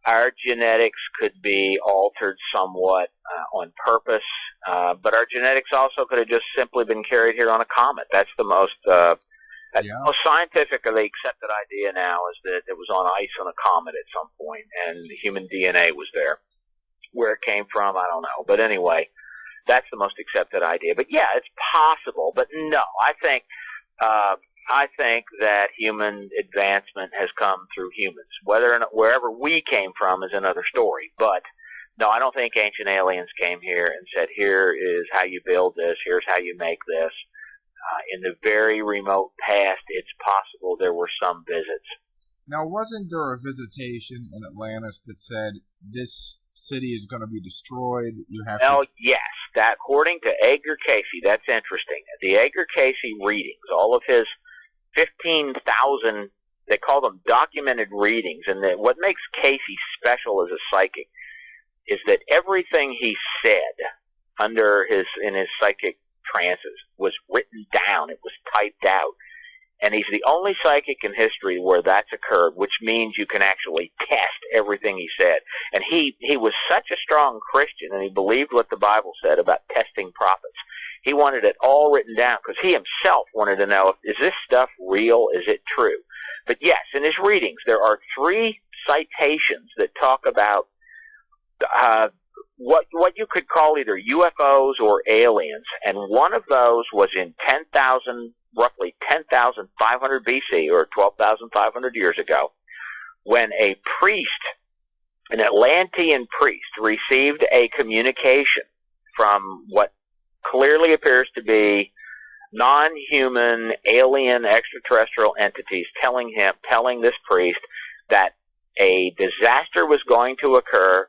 Our genetics could be altered somewhat on purpose, but our genetics also could have just simply been carried here on a comet. That's the most most scientifically accepted idea now, is that it was on ice on a comet at some point, and human DNA was there. Where it came from, I don't know. But anyway, that's the most accepted idea. But yeah, it's possible. But no, I think that human advancement has come through humans. Whether or not wherever we came from is another story. But no, I don't think ancient aliens came here and said, here is how you build this, here's how you make this. In the very remote past, it's possible there were some visits. Now, wasn't there a visitation in Atlantis that said this city is going to be destroyed? Yes. That, according to Edgar Casey, that's interesting. The Edgar Casey readings, all of his 15,000, they call them documented readings, and what makes Casey special as a psychic is that everything he said in his psychic trances was written down. It was typed out. And he's the only psychic in history where that's occurred, which means you can actually test everything he said. And he was such a strong Christian, and he believed what the Bible said about testing prophets. He wanted it all written down because he himself wanted to know, is this stuff real? Is it true? But yes, in his readings, there are 3 citations that talk about what you could call either UFOs or aliens, and one of those was in roughly 10,500 BC, or 12,500 years ago, when a priest, an Atlantean priest, received a communication from what clearly appears to be non-human, alien, extraterrestrial entities, telling this priest that a disaster was going to occur,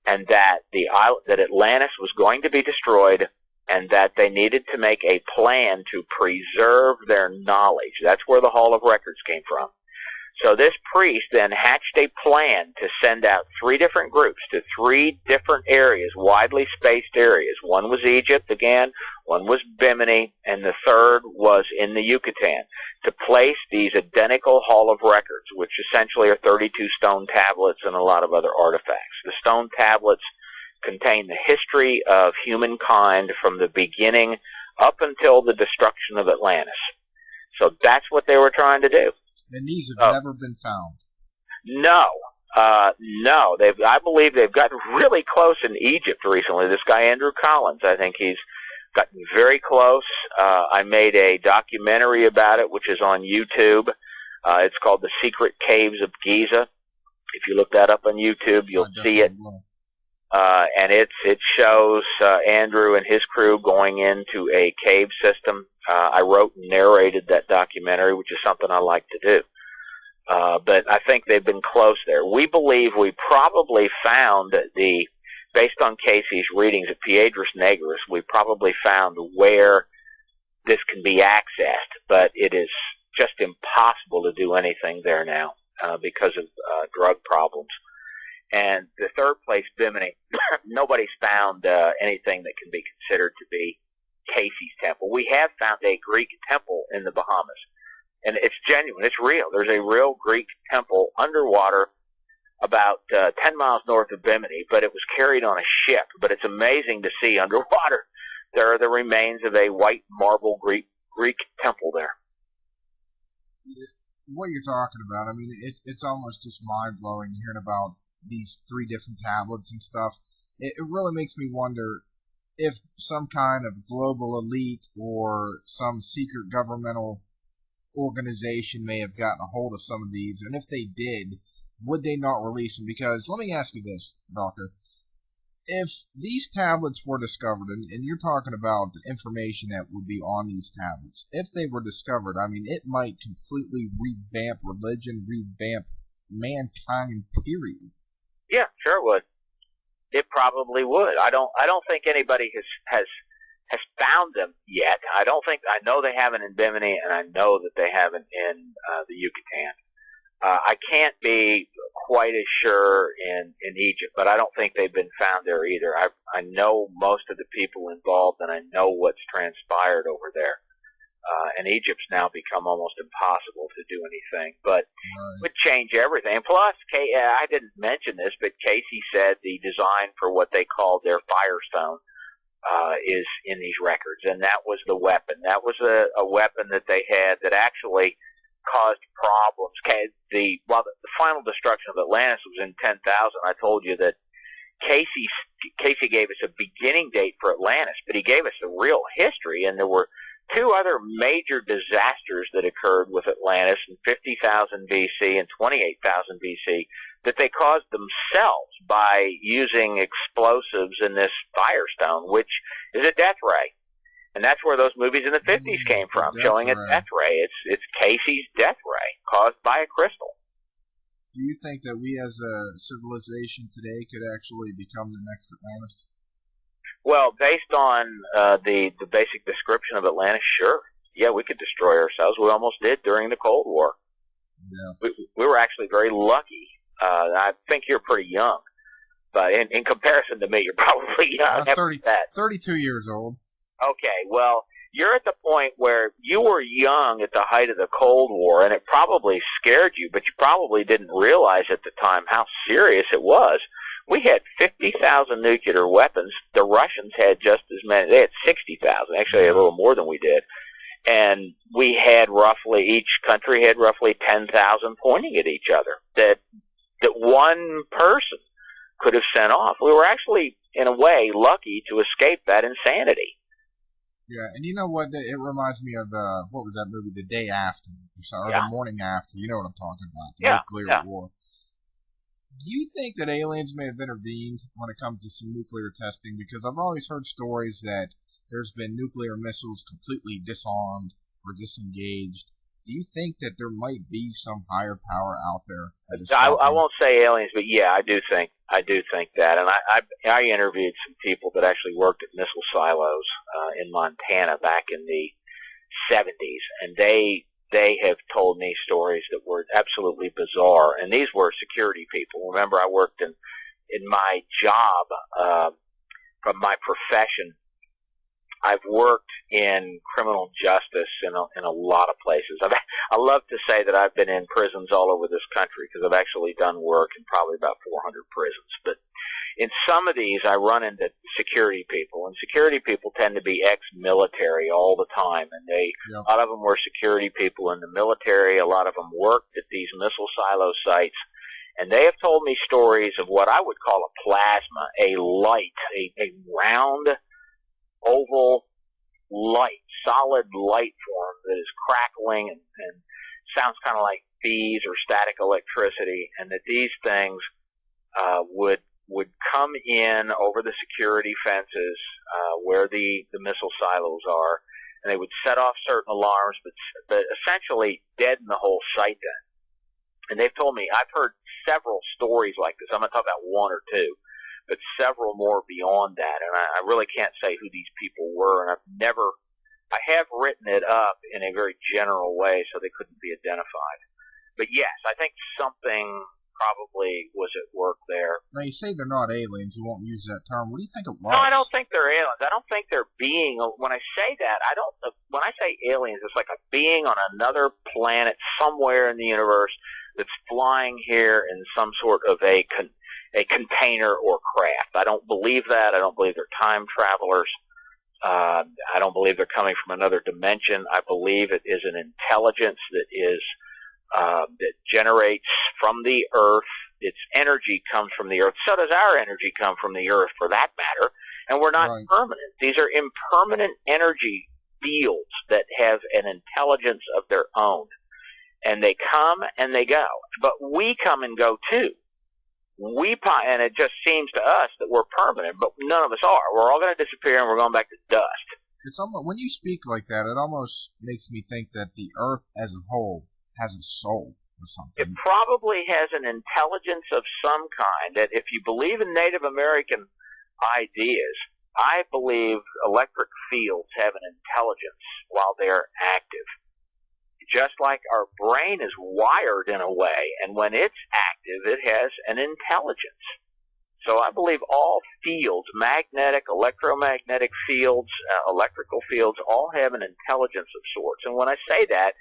and that Atlantis was going to be destroyed, and that they needed to make a plan to preserve their knowledge. That's where the Hall of Records came from. So this priest then hatched a plan to send out 3 different groups to 3 different areas, widely spaced areas. One was Egypt again, one was Bimini, and the third was in the Yucatan, to place these identical Hall of Records, which essentially are 32 stone tablets and a lot of other artifacts. The stone tablets contain the history of humankind from the beginning up until the destruction of Atlantis. So that's what they were trying to do. And these have never been found. No. No. I believe they've gotten really close in Egypt recently. This guy, Andrew Collins, I think he's gotten very close. I made a documentary about it, which is on YouTube. It's called The Secret Caves of Giza. If you look that up on YouTube, you'll see it. And it shows Andrew and his crew going into a cave system. I wrote and narrated that documentary, which is something I like to do. But I think they've been close there. We believe we probably found based on Casey's readings at Piedras Negras, we probably found where this can be accessed, but it is just impossible to do anything there now because of drug problems. And the third place, Bimini, nobody's found anything that can be considered to be Casey's temple. We have found a Greek temple in the Bahamas, and it's genuine. It's real. There's a real Greek temple underwater about 10 miles north of Bimini, but it was carried on a ship. But it's amazing to see underwater. There are the remains of a white marble Greek temple there. What you're talking about, I mean, it's almost just mind-blowing hearing about these 3 different tablets and stuff. It really makes me wonder if some kind of global elite or some secret governmental organization may have gotten a hold of some of these, and if they did, would they not release them? Because let me ask you this, Doctor. If these tablets were discovered, and you're talking about the information that would be on these tablets, if they were discovered, I mean, it might completely revamp religion, revamp mankind, period. Yeah, sure it would. It probably would. I don't think anybody has found them yet. I know they haven't in Bimini, and I know that they haven't in the Yucatan. I can't be quite as sure in Egypt, but I don't think they've been found there either. I know most of the people involved, and I know what's transpired over there. And Egypt's now become almost impossible to do anything, but it would change everything. And plus, I didn't mention this, but Casey said the design for what they called their Firestone is in these records, and that was the weapon. That was a weapon that they had that actually caused problems. The final destruction of Atlantis was in 10,000. I told you that Casey gave us a beginning date for Atlantis, but he gave us the real history, and there were 2 other major disasters that occurred with Atlantis in 50,000 BC and 28,000 BC that they caused themselves by using explosives in this Firestone, which is a death ray. And that's where those movies in the 50s came from, showing a death ray. It's Casey's death ray caused by a crystal. Do you think that we as a civilization today could actually become the next Atlantis? Well, based on the basic description of Atlantis, sure. Yeah, we could destroy ourselves. We almost did during the Cold War. Yeah. We were actually very lucky. I think you're pretty young, but in comparison to me, you're probably young. 32 years old. Okay, well, you're at the point where you were young at the height of the Cold War, and it probably scared you, but you probably didn't realize at the time how serious it was. We had 50,000 nuclear weapons. The Russians had just as many. They had 60,000, actually a little more than we did. And we had each country had roughly 10,000 pointing at each other that one person could have sent off. We were actually, in a way, lucky to escape that insanity. Yeah, and you know what? It reminds me of what was that movie, The Day After, or The Morning After. You know what I'm talking about, the nuclear war. Do you think that aliens may have intervened when it comes to some nuclear testing? Because I've always heard stories that there's been nuclear missiles completely disarmed or disengaged. Do you think that there might be some higher power out there? I won't say aliens, but yeah, I do think that. And I interviewed some people that actually worked at missile silos in Montana back in the 70s, and they have told me stories that were absolutely bizarre. And these were security people. Remember, I worked in my job from my profession. I've worked in criminal justice in a lot of places. I love to say that I've been in prisons all over this country because I've actually done work in probably about 400 prisons. But in some of these, I run into security people, and security people tend to be ex-military all the time. And a lot of them were security people in the military. A lot of them worked at these missile silo sites. And they have told me stories of what I would call a plasma, a light, a round, oval light, solid light form that is crackling and sounds kind of like bees or static electricity, and that these things would come in over the security fences where the missile silos are, and they would set off certain alarms, but essentially deaden the whole site then. And they've told me, I've heard several stories like this. I'm going to talk about one or two, but several more beyond that, and I really can't say who these people were, and I have written it up in a very general way so they couldn't be identified. But yes, I think something probably was at work there. Now, you say they're not aliens. You won't use that term. What do you think it was? No, I don't think they're aliens. I don't think they're being. When I say that, when I say aliens, it's like a being on another planet somewhere in the universe that's flying here in some sort of a container or craft. I don't believe that. I don't believe they're time travelers. I don't believe they're coming from another dimension. I believe it is an intelligence that generates from the Earth. Its energy comes from the Earth. So does our energy come from the Earth, for that matter. And we're not permanent. These are impermanent energy fields that have an intelligence of their own. And they come and they go. But we come and go too. And it just seems to us that we're permanent, but none of us are. We're all going to disappear and we're going back to dust. It's almost, when you speak like that, it almost makes me think that the Earth as a whole has a soul or something. It probably has an intelligence of some kind. That if you believe in Native American ideas, I believe electric fields have an intelligence while they're active. Just like our brain is wired in a way, and when it's active, it has an intelligence. So I believe all fields, magnetic, electromagnetic fields, electrical fields, all have an intelligence of sorts. And when I say that,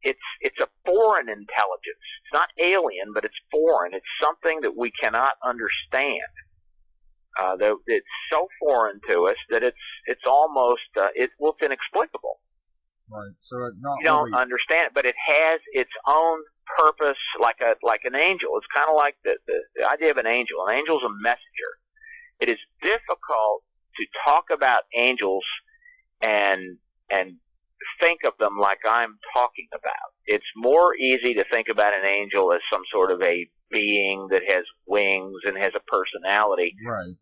it's a foreign intelligence. It's not alien, but it's foreign. It's something that we cannot understand. It's so foreign to us that it's almost it's inexplicable. Right. So you don't understand it, but it has its own purpose, like an angel. It's kind of like the idea of an angel. An angel's a messenger. It is difficult to talk about angels and think of them like I'm talking about. It's more easy to think about an angel as some sort of a being that has wings and has a personality. Right.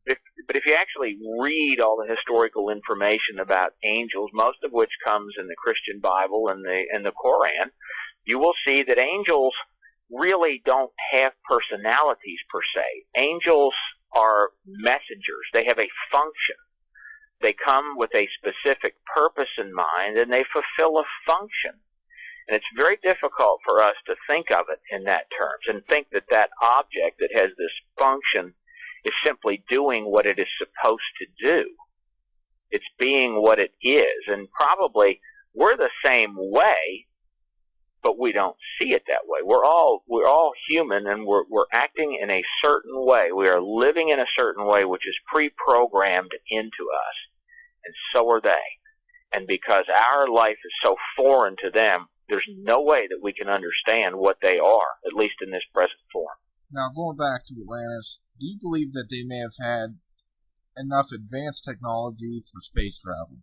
But if you actually read all the historical information about angels, most of which comes in the Christian Bible and the Koran, you will see that angels really don't have personalities per se. Angels are messengers. They have a function. They come with a specific purpose in mind, and they fulfill a function. And it's very difficult for us to think of it in that terms and think that that object that has this function is simply doing what it is supposed to do. It's being what it is. And probably we're the same way, but we don't see it that way. We're all human, and we're acting in a certain way. We are living in a certain way which is pre-programmed into us. And so are they. And because our life is so foreign to them, there's no way that we can understand what they are, at least in this present form. Now, going back to Atlantis, do you believe that they may have had enough advanced technology for space travel?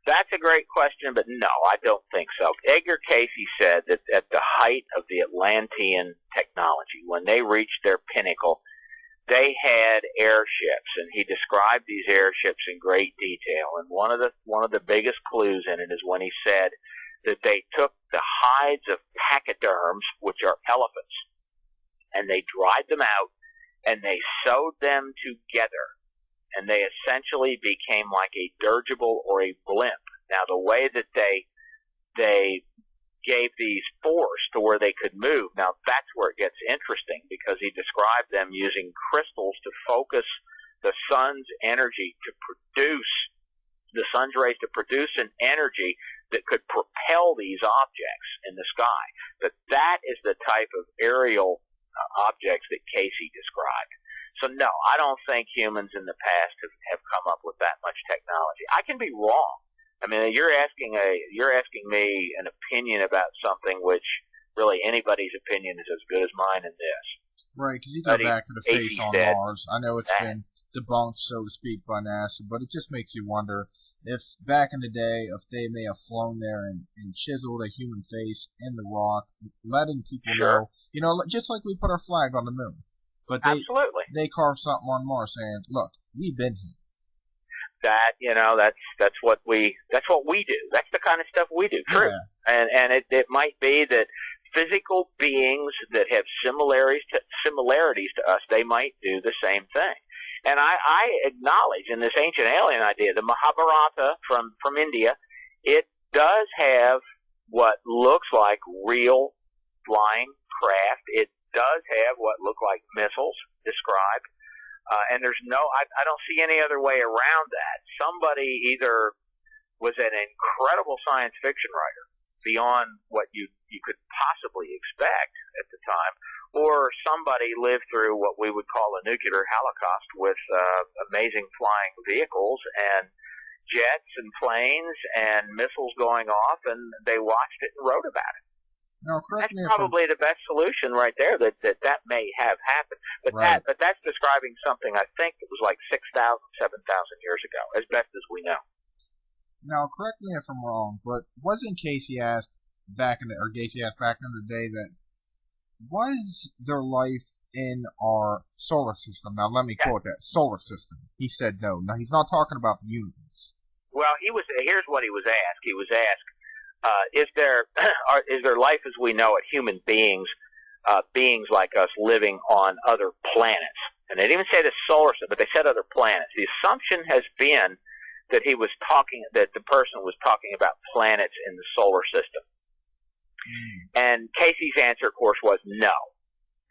That's a great question, but no, I don't think so. Edgar Casey said that at the height of the Atlantean technology, when they reached their pinnacle, they had airships, and he described these airships in great detail. And one of the biggest clues in it is when he said that they took the hides of pachyderms, which are elephants, and they dried them out, and they sewed them together, and they essentially became like a dirigible or a blimp. Now, the way that they gave these force to where they could move, now that's where it gets interesting, because he described them using crystals to focus the sun's energy to produce, the sun's rays to produce an energy that could propel these objects in the sky. But that is the type of aerial objects that Casey described. So no, I don't think humans in the past have come up with that much technology. I can be wrong. I mean, you're asking me an opinion about something which really anybody's opinion is as good as mine in this. Right, because you go back to the face on Mars. I know it's been debunked, so to speak, by NASA, but it just makes you wonder if back in the day, if they may have flown there and chiseled a human face in the rock, letting people know, just like we put our flag on the moon. But they carved something on Mars saying, look, we've been here. That's what we do. That's the kind of stuff we do. True. Yeah. And it might be that physical beings that have similarities to us, they might do the same thing. And I acknowledge in this ancient alien idea, the Mahabharata from India, it does have what looks like real flying craft. It does have what look like missiles described. And there's I don't see any other way around that. Somebody either was an incredible science fiction writer beyond what you could possibly expect at the time, or somebody lived through what we would call a nuclear holocaust with amazing flying vehicles and jets and planes and missiles going off, and they watched it and wrote about it. Now, correct that's me probably the best solution right there. That may have happened, but right. that's describing something I think it was like 6,000, 7,000 years ago, as best as we know. Now, correct me if I'm wrong, but wasn't Gacy asked back in the day that was there life in our solar system? Now, let me quote that solar system. He said no. Now, he's not talking about the universe. Well, here's what he was asked. He was asked, is there life as we know it, human beings, beings like us living on other planets? And they didn't even say the solar system, but they said other planets. The assumption has been that that the person was talking about planets in the solar system. And Casey's answer, of course, was no,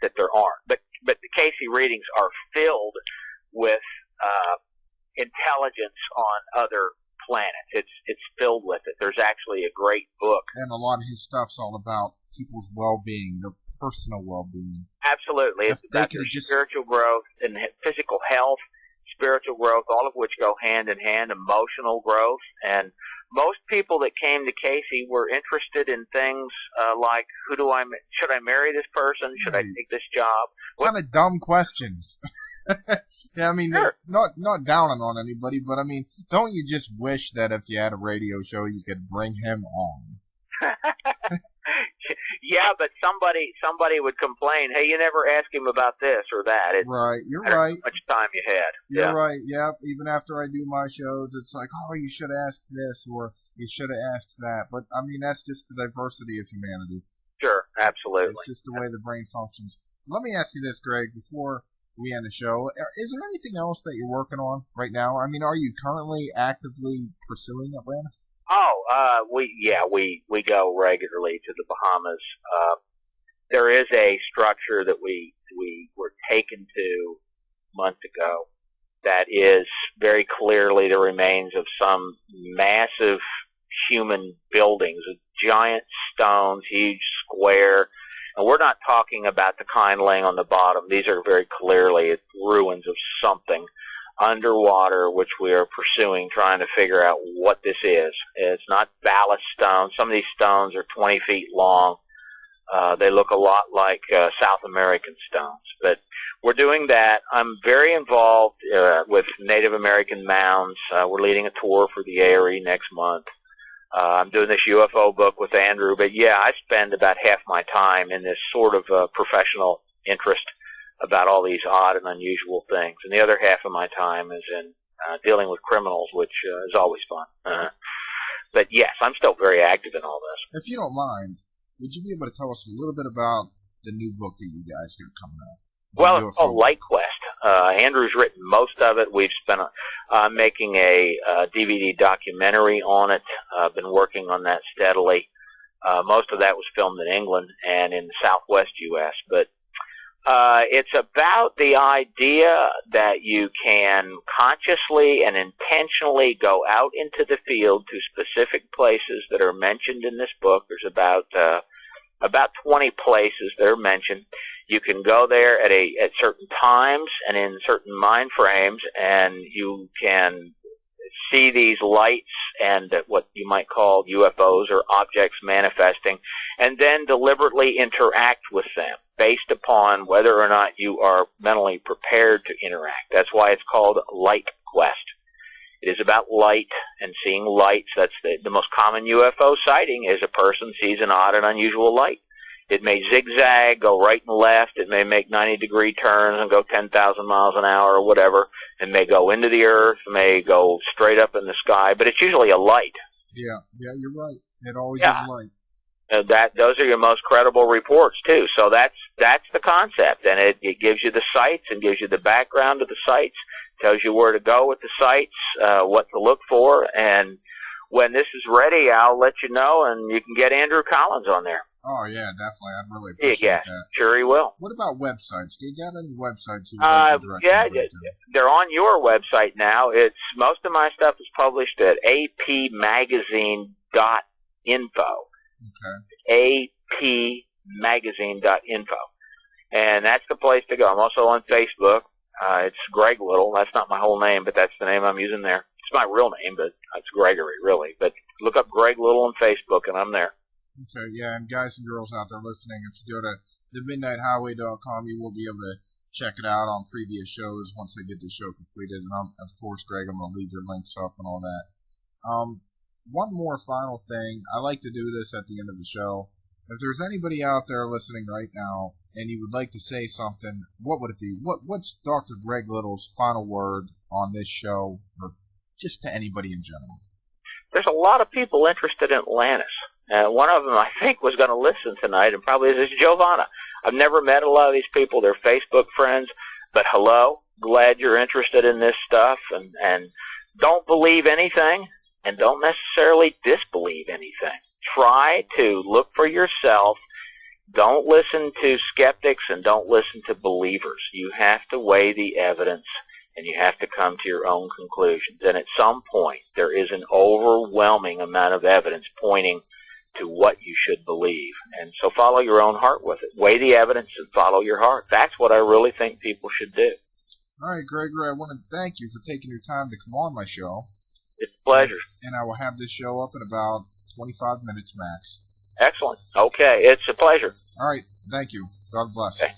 that there aren't. But the Casey readings are filled with intelligence on other planets. It's filled with it. There's actually a great book. And a lot of his stuff's all about people's well-being, their personal well-being. Absolutely. It's about their spiritual growth and physical health, spiritual growth, all of which go hand in hand, emotional growth. And most people that came to Casey were interested in things like, should I marry this person? Should I take this job? Kind of dumb questions. Yeah, I mean, sure. not downing on anybody, but I mean, don't you just wish that if you had a radio show, you could bring him on? Yeah, but somebody would complain, hey, you never ask him about this or that. Right, you're right. How much time you had. You're right, yeah. Even after I do my shows, it's like, oh, you should ask this or you should have asked that. But, I mean, that's just the diversity of humanity. Sure, absolutely. It's just the way the brain functions. Let me ask you this, Greg, before we end the show. Is there anything else that you're working on right now? I mean, are you currently actively pursuing Atlantis? Oh, we go regularly to the Bahamas. There is a structure that we were taken to months ago that is very clearly the remains of some massive human buildings, giant stones, huge square. And we're not talking about the kind laying on the bottom. These are very clearly ruins of something underwater, which we are pursuing, trying to figure out what this is. It's not ballast stones. Some of these stones are 20 feet long. They look a lot like South American stones. But we're doing that. I'm very involved with Native American mounds. We're leading a tour for the ARE next month. I'm doing this UFO book with Andrew. But, yeah, I spend about half my time in this sort of professional interest about all these odd and unusual things. And the other half of my time is in dealing with criminals, which is always fun. But, yes, I'm still very active in all this. If you don't mind, would you be able to tell us a little bit about the new book that you guys got coming out? Well, it's called Light Quest. Andrew's written most of it. We've spent making a DVD documentary on it. I've been working on that steadily. Most of that was filmed in England and in the southwest U.S., but it's about the idea that you can consciously and intentionally go out into the field to specific places that are mentioned in this book. There's about 20 places that are mentioned. You can go there at certain times and in certain mind frames, and you can see these lights and what you might call UFOs or objects manifesting, and then deliberately interact with them based upon whether or not you are mentally prepared to interact. That's why it's called Light Quest. It is about light and seeing lights. That's the most common UFO sighting is a person sees an odd and unusual light. It may zigzag, go right and left. It may make 90-degree turns and go 10,000 miles an hour or whatever. It may go into the earth, may go straight up in the sky, but it's usually a light. Yeah, you're right. It always is light. Those are your most credible reports too. So that's the concept, and it gives you the sites and gives you the background of the sites, tells you where to go with the sites, what to look for, and when this is ready, I'll let you know, and you can get Andrew Collins on there. Oh, yeah, definitely. I'd really appreciate that. Sure he will. What about websites? Do you got any websites you would like to direct me to? They're on your website now. Most of my stuff is published at apmagazine.info. Okay. apmagazine.info. And that's the place to go. I'm also on Facebook. It's Greg Little. That's not my whole name, but that's the name I'm using there. It's my real name, but it's Gregory, really. But look up Greg Little on Facebook, and I'm there. Okay, yeah, and guys and girls out there listening, if you go to themidnighthighway.com, you will be able to check it out on previous shows once I get the show completed. And of course, Greg, I'm going to leave your links up and all that. One more final thing. I like to do this at the end of the show. If there's anybody out there listening right now and you would like to say something, what would it be? What's Dr. Greg Little's final word on this show, or just to anybody in general? There's a lot of people interested in Atlantis. One of them, I think, was going to listen tonight, and probably is Giovanna. I've never met a lot of these people. They're Facebook friends. But hello, glad you're interested in this stuff. And don't believe anything, and don't necessarily disbelieve anything. Try to look for yourself. Don't listen to skeptics, and don't listen to believers. You have to weigh the evidence, and you have to come to your own conclusions. And at some point, there is an overwhelming amount of evidence pointing to what you should believe. And so follow your own heart with it. Weigh the evidence and follow your heart. That's what I really think people should do. All right, Gregory, I want to thank you for taking your time to come on my show. It's a pleasure. And I will have this show up in about 25 minutes max. Excellent. Okay, it's a pleasure. All right, thank you. God bless. Okay.